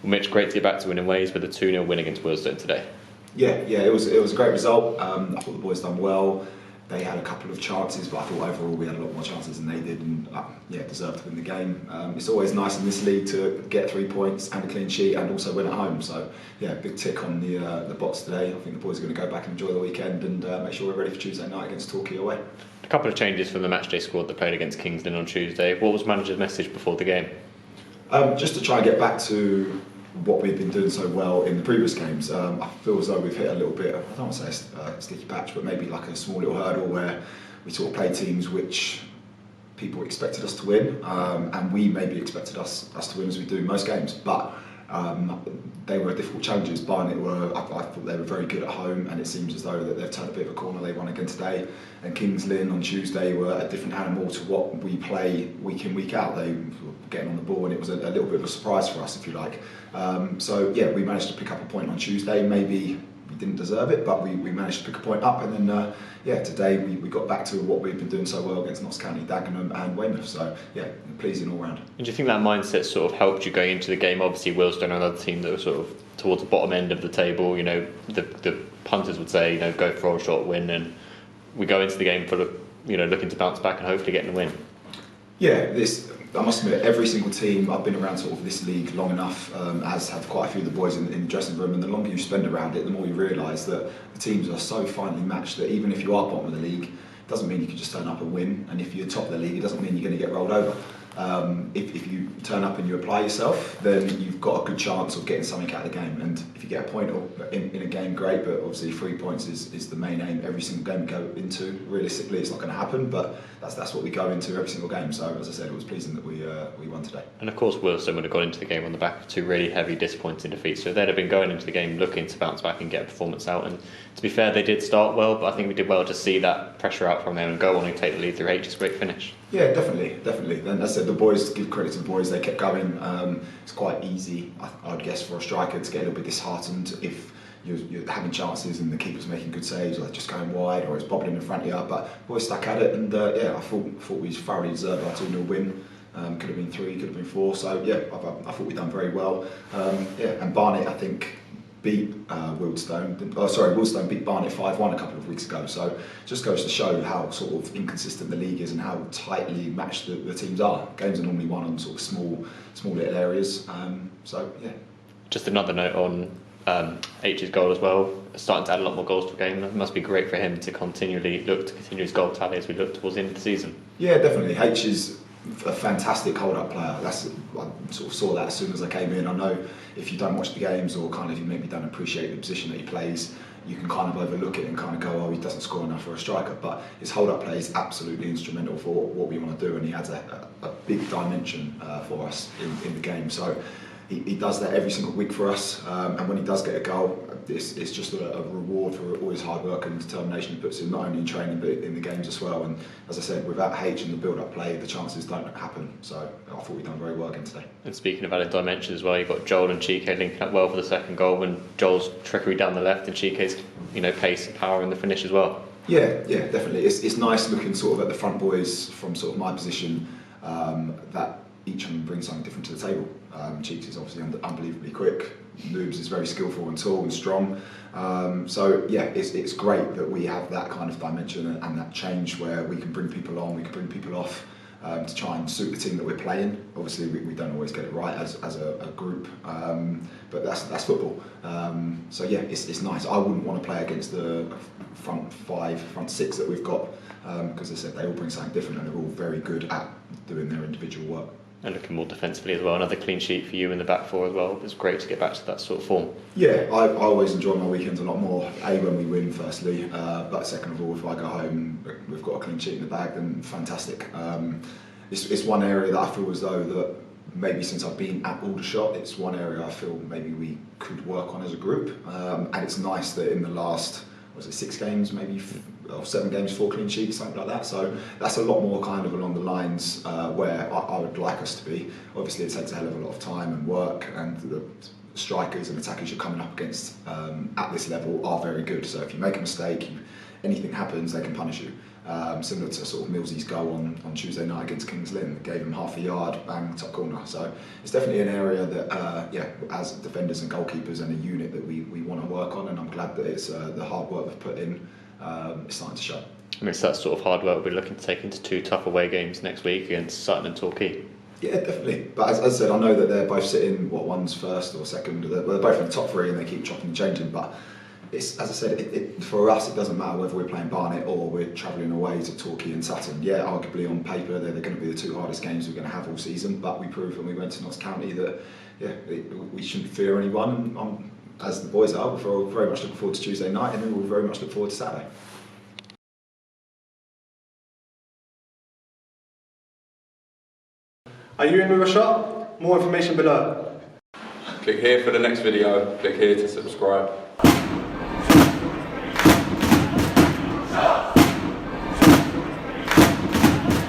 Well, Mitch, great to get back to winning ways with a 2-0 win against Wealdstone today. Yeah, it was a great result. I thought the boys done well. They had a couple of chances, but I thought overall we had a lot more chances than they did, and deserved to win the game. It's always nice in this league to get 3 points and a clean sheet, and also win at home. So yeah, big tick on the box today. I think the boys are going to go back and enjoy the weekend and make sure we're ready for Tuesday night against Torquay away. A couple of changes from the matchday squad that played against Kingston on Tuesday. What was manager's message before the game? Just to try and get back to what we've been doing so well in the previous games. I feel as though we've hit a little bit of, I don't want to say a sticky patch, but maybe like a small little hurdle where we sort of play teams which people expected us to win, and we maybe expected us to win as we do most games, but they were difficult challenges. Barnet I thought they were very good at home, and it seems as though that they've turned a bit of a corner. They won again today, and Kings Lynn on Tuesday were a different animal to what we play week in, week out. They were getting on the ball, and it was a little bit of a surprise for us, if you like. So yeah, we managed to pick up a point on Tuesday. Maybe we didn't deserve it, but we managed to pick a point up, and then today we got back to what we've been doing so well against Notts County, Dagenham and Weymouth. So yeah, pleasing all round. And do you think that mindset sort of helped you going into the game? Obviously Wealdstone are another team that was sort of towards the bottom end of the table. You know, the punters would say, you know, go for a shot, win, and we go into the game for looking to bounce back and hopefully getting the win. Yeah, I must admit, every single team, I've been around sort of this league long enough, as have quite a few of the boys in the dressing room, and the longer you spend around it, the more you realise that the teams are so finely matched that even if you are bottom of the league, it doesn't mean you can just turn up and win, and if you're top of the league, it doesn't mean you're going to get rolled over. If you turn up and you apply yourself, then you've got a good chance of getting something out of the game. And if you get a point in a game, great, but obviously 3 points is the main aim every single game we go into. Realistically, it's not going to happen, but that's what we go into every single game. So as I said, it was pleasing that we won today. And of course Wealdstone would have gone into the game on the back of 2 really heavy disappointing defeats, so they'd have been going into the game looking to bounce back and get a performance out. And to be fair, they did start well, but I think we did well to see that pressure out from them and go on and take the lead through H's great finish. Yeah, definitely. And as I said, the boys, give credit to the boys, they kept going. It's quite easy, I'd guess, for a striker to get a little bit disheartened if you're having chances and the keeper's making good saves, or just going wide, or it's bobbling in front of you. But boys stuck at it, and I thought we thoroughly deserved our 2-0 win. Could have been 3, could have been 4. So yeah, I thought we'd done very well. And Barnet, I think, beat Wealdstone. Wealdstone beat Barnet 5-1 a couple of weeks ago. So it just goes to show how sort of inconsistent the league is and how tightly matched the teams are. Games are normally won on sort of small little areas. So yeah. Just another note on H's goal as well. Starting to add a lot more goals to the game. It must be great for him to continually look to continue his goal tally as we look towards the end of the season. Yeah, definitely. H is a fantastic hold-up player. I sort of saw that as soon as I came in. I know if you don't watch the games, or kind of you maybe don't appreciate the position that he plays, you can kind of overlook it and kind of go, oh, he doesn't score enough for a striker. But his hold-up play is absolutely instrumental for what we want to do, and he adds a big dimension for us in the game. So he does that every single week for us, and when he does get a goal, it's just a reward for all his hard work and determination he puts in, not only in training but in the games as well. And as I said, without H and the build-up play, the chances don't happen. So I thought we've done very well again today. And speaking of added dimension as well, you've got Joel and Chike linking up well for the second goal, when Joel's trickery down the left and Chike's pace and power in the finish as well. Yeah, definitely. It's nice looking sort of at the front boys from sort of my position, that each of them brings something different to the table. Cheeks is obviously unbelievably quick. Noobs is very skillful and tall and strong. So yeah, it's great that we have that kind of dimension and that change where we can bring people on, we can bring people off, to try and suit the team that we're playing. Obviously we don't always get it right as a group, but that's football. So yeah, it's nice. I wouldn't want to play against the front 6 that we've got, because as I said, they all bring something different and they're all very good at doing their individual work. And looking more defensively as well. Another clean sheet for you in the back 4 as well. It's great to get back to that sort of form. Yeah, I always enjoy my weekends a lot more. When we win, firstly, but second of all, if I go home, we've got a clean sheet in the bag, then fantastic. It's one area that I feel as though that maybe since I've been at Aldershot, it's one area I feel maybe we could work on as a group. And it's nice that in the last 6 games, maybe, or 7 games, 4 clean sheets, something like that. So that's a lot more kind of along the lines where I would like us to be. Obviously, it takes a hell of a lot of time and work, and the strikers and attackers you're coming up against at this level are very good. So if you make a mistake, anything happens, they can punish you. similar to sort of Millsy's goal on Tuesday night against Kings Lynn. Gave him half a yard, bang, top corner. So it's definitely an area that, as defenders and goalkeepers and a unit that we want to work on, and I'm glad that it's the hard work we've put in is starting to show. I mean, it's that sort of hard work we're looking to take into 2 tough away games next week against Sutton and Torquay. Yeah, definitely. But as I said, I know that they're both sitting, one's first or second. They're both in the top 3 and they keep chopping and changing. But it's, as I said, for us, it doesn't matter whether we're playing Barnet or we're travelling away to Torquay and Sutton. Yeah, arguably on paper, they're going to be the 2 hardest games we're going to have all season. But we proved when we went to Notts County that, we shouldn't fear anyone. And as the boys are, we're very much looking forward to Tuesday night, and then we'll very much look forward to Saturday. Are you in with a shot? More information below. Click here for the next video, click here to subscribe.